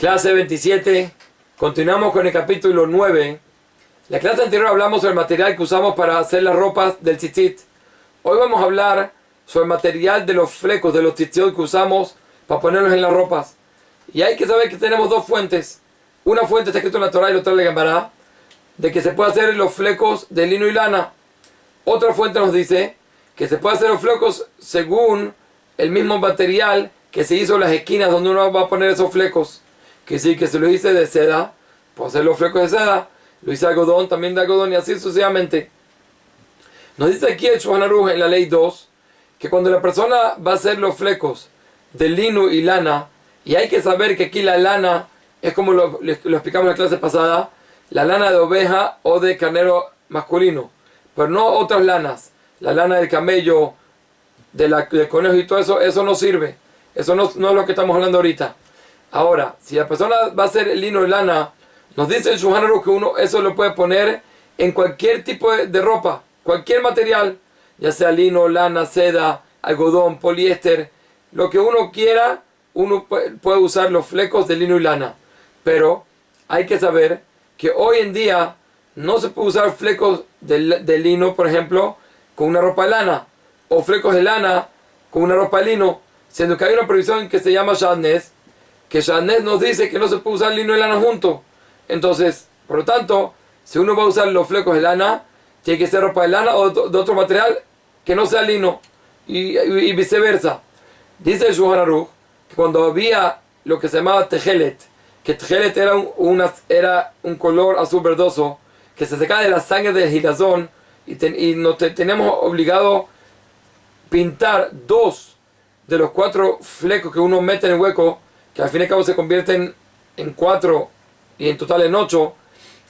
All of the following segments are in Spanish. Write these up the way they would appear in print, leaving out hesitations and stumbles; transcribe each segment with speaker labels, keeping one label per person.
Speaker 1: Clase 27, continuamos con el capítulo 9. La clase anterior hablamos sobre el material que usamos para hacer las ropas del tzitzit. Hoy vamos a hablar sobre el material de los flecos, de los tzitziot que usamos para ponerlos en las ropas. Y hay que saber que tenemos dos fuentes. Una fuente está escrito en la Torah y la otra en la Gemara, de que se puede hacer los flecos de lino y lana. Otra fuente nos dice que se puede hacer los flecos según el mismo material que se hizo en las esquinas donde uno va a poner esos flecos. Que sí, que se lo hice de seda, puedo hacer los flecos de seda, lo hice de algodón, también de algodón y así sucesivamente. Nos dice aquí el Shulchan Aruch en la ley 2 que cuando la persona va a hacer los flecos de lino y lana, y hay que saber que aquí la lana es como lo explicamos en la clase pasada, la lana de oveja o de carnero masculino, pero no otras lanas, la lana del camello, del conejo y todo eso, eso no sirve, eso no es lo que estamos hablando ahorita. Ahora, si la persona va a hacer lino y lana, nos dice el Shulchan Aruch que uno eso lo puede poner en cualquier tipo de ropa, cualquier material, ya sea lino, lana, seda, algodón, poliéster, lo que uno quiera, uno puede usar los flecos de lino y lana. Pero hay que saber que hoy en día no se puede usar flecos de lino, por ejemplo, con una ropa de lana, o flecos de lana con una ropa de lino, siendo que hay una prohibición que se llama Shadnez, que Shadnez nos dice que no se puede usar lino y lana juntos. Entonces, por lo tanto, si uno va a usar los flecos de lana, tiene que ser ropa de lana o de otro material que no sea lino, y viceversa. Dice el Shulchan Aruch que cuando había lo que se llamaba tejelet, que tejelet era un color azul verdoso que se sacaba de la sangre del girazón, y teníamos obligado pintar 2 de los 4 flecos que uno mete en el hueco, que al fin y al cabo se convierten en 4 y en total en 8.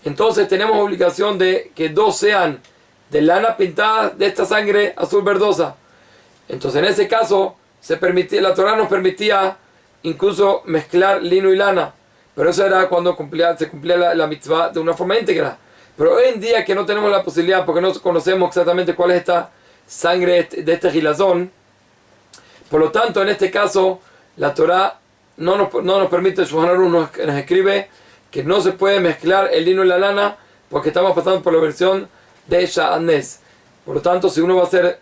Speaker 1: Entonces tenemos obligación de que 2 sean de lana pintada de esta sangre azul verdosa. Entonces en ese caso la Torah nos permitía incluso mezclar lino y lana, pero eso era cuando se cumplía la mitzvah de una forma íntegra. Pero hoy en día que no tenemos la posibilidad, porque no conocemos exactamente cuál es esta sangre de este gilazón, por lo tanto en este caso la Torah no nos permite, el Shulchan Aruch nos escribe que no se puede mezclar el lino y la lana porque estamos pasando por la versión de Sha'anez. Por lo tanto, si uno va a hacer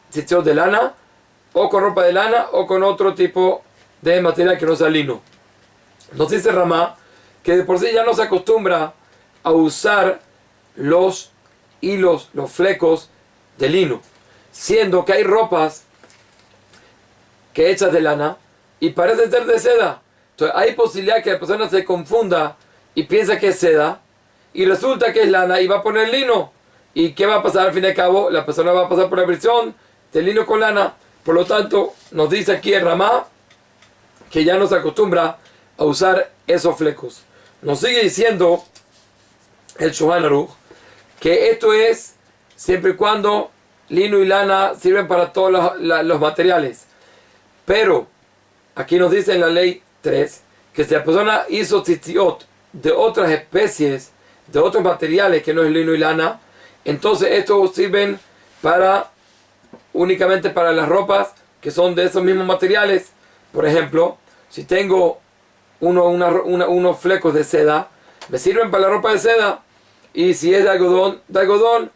Speaker 1: tzitziot de lana, o con ropa de lana, o con otro tipo de material que no sea lino. Nos dice Ramá que de por sí ya no se acostumbra a usar los hilos, los flecos de lino, siendo que hay ropas que hechas de lana y parecen ser de seda. Entonces hay posibilidad que la persona se confunda y piensa que es seda y resulta que es lana y va a poner lino. ¿Y qué va a pasar al fin y al cabo? La persona va a pasar por la versión de lino con lana. Por lo tanto, nos dice aquí el Ramá que ya no se acostumbra a usar esos flecos. Nos sigue diciendo el Shulchan Aruch que esto es siempre y cuando lino y lana sirven para todos los materiales. Pero aquí nos dice en la ley 3 que si la persona hizo tzitziot de otras especies, de otros materiales que no es lino y lana, entonces estos sirven únicamente para las ropas que son de esos mismos materiales. Por ejemplo, si tengo unos flecos de seda, me sirven para la ropa de seda, y si es de algodón,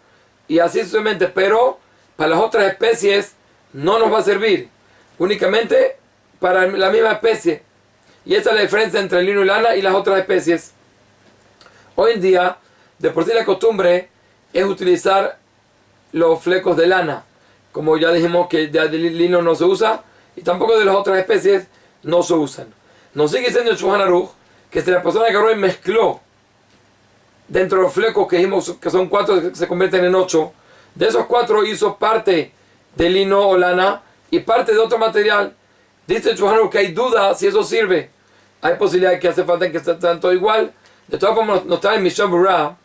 Speaker 1: y así sucesivamente, pero para las otras especies no nos va a servir, únicamente para la misma especie. Y esa es la diferencia entre el lino y lana y las otras especies. Hoy en día, de por sí la costumbre es utilizar los flecos de lana. Como ya dijimos que de lino no se usa, y tampoco de las otras especies no se usan. Nos sigue diciendo el Shulchan Aruch que si la persona agarró y mezcló dentro de los flecos que dijimos que son 4 que se convierten en 8, de esos 4 hizo parte de lino o lana y parte de otro material. Dice el Shulchan Aruch que hay duda si eso sirve. Hay posibilidad de que hace falta que estén todo igual. De todas formas nos trae en Mishnah Berurah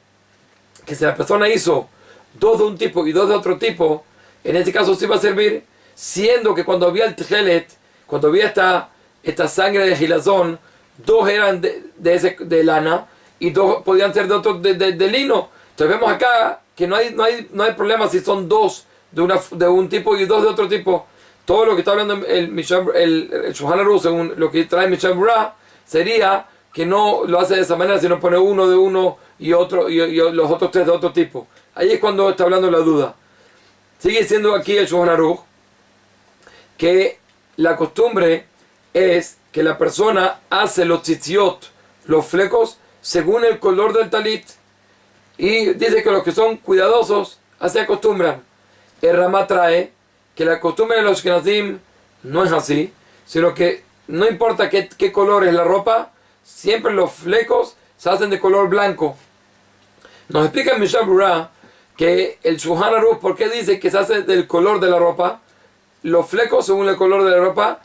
Speaker 1: que si la persona hizo 2 de un tipo y 2 de otro tipo, en este caso sí va a servir, siendo que cuando había el tejelet, cuando había esta sangre de gilazón, 2 eran de lana y 2 podían ser de lino. Entonces vemos acá que no hay problema si son 2 de un tipo y 2 de otro tipo. Todo lo que está hablando el Shulchan Aruch, según lo que trae Mishnah Berurah, sería que no lo hace de esa manera, sino pone uno de uno y otro y los otros tres de otro tipo. Ahí es cuando está hablando la duda. Sigue siendo aquí el Shulchan Aruch que la costumbre es que la persona hace los tzitziot, los flecos, según el color del talit. Y dice que los que son cuidadosos así acostumbran. El Ramá trae que la costumbre de los Ashkenazim no es así, sino que no importa qué color es la ropa, siempre los flecos se hacen de color blanco. Nos explica en Mishnah Berurah que el Shulchan Aruch, ¿por qué dice que se hace del color de la ropa? Los flecos según el color de la ropa,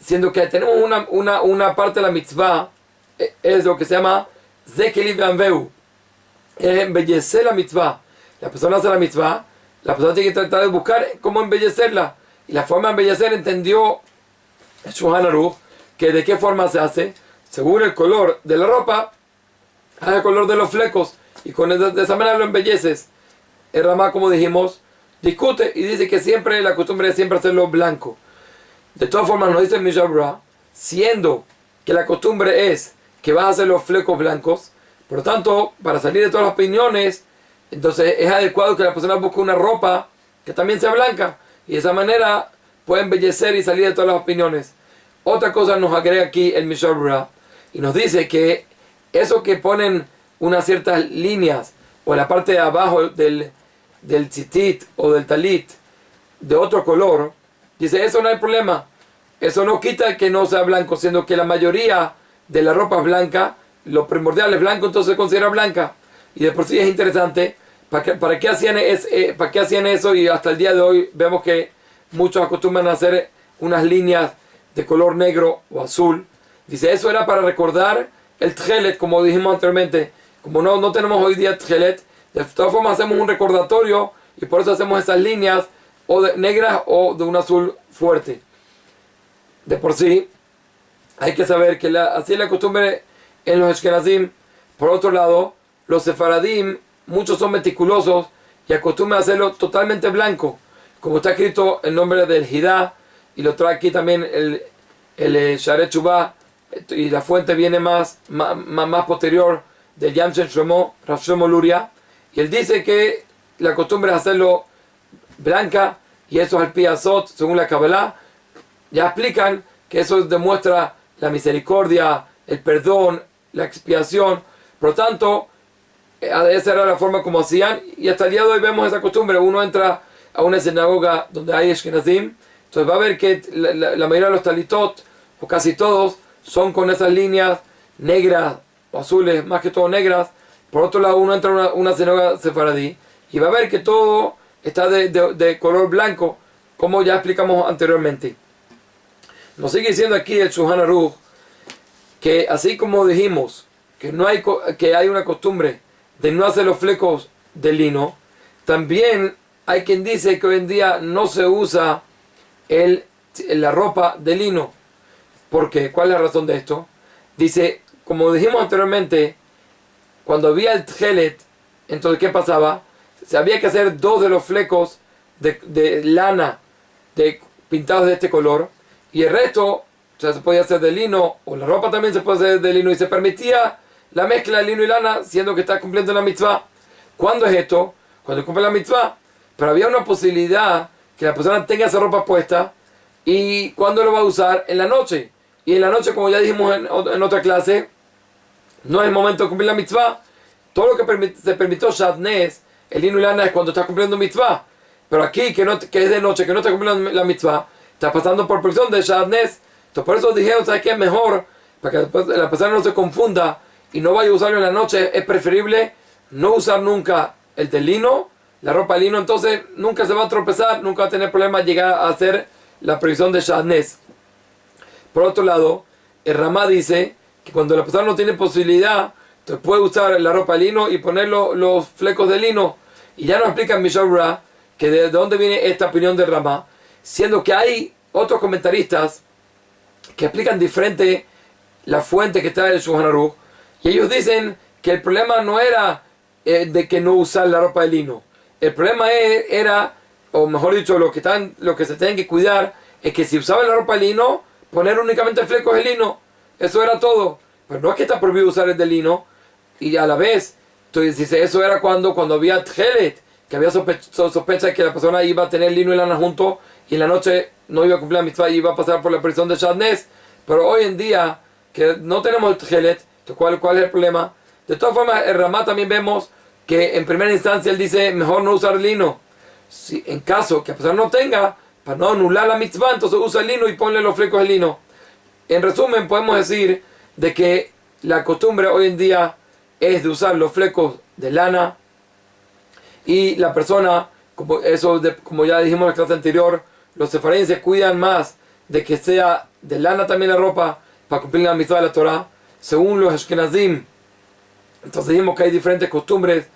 Speaker 1: siendo que tenemos una parte de la mitzvah, es lo que se llama Zekeli V'Anveu, es embellecer la mitzvah. La persona hace la mitzvah, la persona tiene que tratar de buscar cómo embellecerla. Y la forma de embellecer entendió el Shulchan Aruch que de qué forma se hace, según el color de la ropa, al el color de los flecos, y de esa manera lo embelleces. El Ramá, como dijimos, discute y dice que siempre la costumbre es siempre hacerlo blanco. De todas formas, nos dice el Mishnah Berurah, siendo que la costumbre es que vas a hacer los flecos blancos, por lo tanto, para salir de todas las opiniones, entonces es adecuado que la persona busque una ropa que también sea blanca, y de esa manera puede embellecer y salir de todas las opiniones. Otra cosa nos agrega aquí el Mishnah Berurah, y nos dice que eso que ponen unas ciertas líneas, o en la parte de abajo del tzitzit o del talit, de otro color, dice, eso no hay problema. Eso no quita que no sea blanco, siendo que la mayoría de la ropa es blanca, lo primordial es blanco, entonces se considera blanca. Y de por sí es interesante, ¿para qué hacían eso? Y hasta el día de hoy vemos que muchos acostumbran a hacer unas líneas de color negro o azul. Dice, eso era para recordar el tchelet, como dijimos anteriormente. Como no tenemos hoy día tchelet, de todas formas hacemos un recordatorio y por eso hacemos esas líneas o negras o de un azul fuerte. De por sí, hay que saber que así es la costumbre en los Ashkenazim. Por otro lado, los Sefaradim, muchos son meticulosos y acostumbran a hacerlo totalmente blanco, como está escrito el nombre del Hidá, y lo trae aquí también el Sharet Shuvah, y la fuente viene más posterior del Yamshen Shlomo, Rav Shlomo Luria, y él dice que la costumbre es hacerlo blanca, y eso es el Piyasot, según la Kabbalah. Ya explican que eso demuestra la misericordia, el perdón, la expiación. Por lo tanto, esa era la forma como hacían, y hasta el día de hoy vemos esa costumbre. Uno entra a una sinagoga donde hay Ashkenazim, entonces va a ver que la mayoría de los talitot, o casi todos, son con esas líneas negras o azules, más que todo negras. Por otro lado, uno entra a una sinagoga sefaradí y va a ver que todo está de color blanco, como ya explicamos anteriormente. Nos sigue diciendo aquí el Shulchan Aruch que así como dijimos que hay una costumbre de no hacer los flecos de lino, también hay quien dice que hoy en día no se usa la ropa de lino. ¿Por qué? ¿Cuál es la razón de esto? Dice, como dijimos anteriormente, cuando había el tchelet, entonces ¿qué pasaba? Se había que hacer dos de los flecos de lana pintados de este color, y el resto, o sea, se podía hacer de lino, o la ropa también se puede hacer de lino, y se permitía la mezcla de lino y lana, siendo que está cumpliendo la mitzvah. ¿Cuándo es esto? Cuando cumple la mitzvah. Pero había una posibilidad que la persona tenga esa ropa puesta, y ¿cuándo lo va a usar? En la noche. Y en la noche, como ya dijimos en otra clase, no es el momento de cumplir la mitzvah. Todo lo que se permitió Shadnez, el lino y lana, es cuando está cumpliendo mitzvah. Pero aquí, que es de noche, que no está cumpliendo la mitzvah, está pasando por presión de Shadnez. Entonces por eso dijeron, ¿sabes qué? Es mejor, para que la persona no se confunda y no vaya a usarlo en la noche, es preferible no usar nunca el de lino, la ropa de lino. Entonces nunca se va a tropezar, nunca va a tener problemas llegar a hacer la previsión de Shadnez. Por otro lado, el Ramá dice que cuando la persona no tiene posibilidad, entonces puede usar la ropa de lino y poner los flecos de lino. Y ya nos explica en Mishnah Berurah que de dónde viene esta opinión del Ramá, siendo que hay otros comentaristas que explican diferente la fuente que está en el Shulchan Aruch, y ellos dicen que el problema no era de que no usar la ropa de lino. El problema era, o mejor dicho, lo que se tienen que cuidar es que si usaban la ropa de lino, poner únicamente flecos de lino. Eso era todo. Pero no es que está prohibido usar el de lino. Y a la vez, entonces dice, eso era cuando había tjelet, que había sospecha de que la persona iba a tener lino y lana junto y en la noche no iba a cumplir la mitzvah y iba a pasar por la prisión de Shadnes. Pero hoy en día, que no tenemos el tjelet, ¿cuál es el problema? De todas formas, el Ramá también vemos que en primera instancia él dice, mejor no usar lino. Si en caso que la persona no tenga, para no anular la mitzvah, entonces usa el lino y ponle los flecos de lino. En resumen, podemos decir de que la costumbre hoy en día es de usar los flecos de lana y la persona, como ya dijimos en la clase anterior, los sefarín se cuidan más de que sea de lana también la ropa para cumplir la mitzvah de la Torah, según los ashkenazim. Entonces dijimos que hay diferentes costumbres.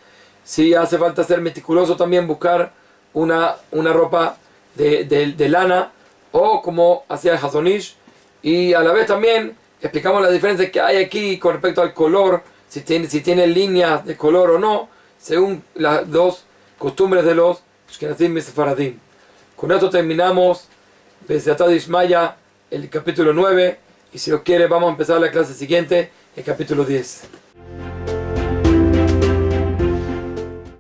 Speaker 1: Si hace falta ser meticuloso también, buscar una ropa de lana, o como hacía el Hazonish. Y a la vez también explicamos las diferencias que hay aquí con respecto al color, si tiene líneas de color o no, según las dos costumbres de los Ashkenazim y Sefaradim. Con esto terminamos Be'eziatá Dishmaya el capítulo 9, y si Dios quiere vamos a empezar la clase siguiente, el capítulo 10.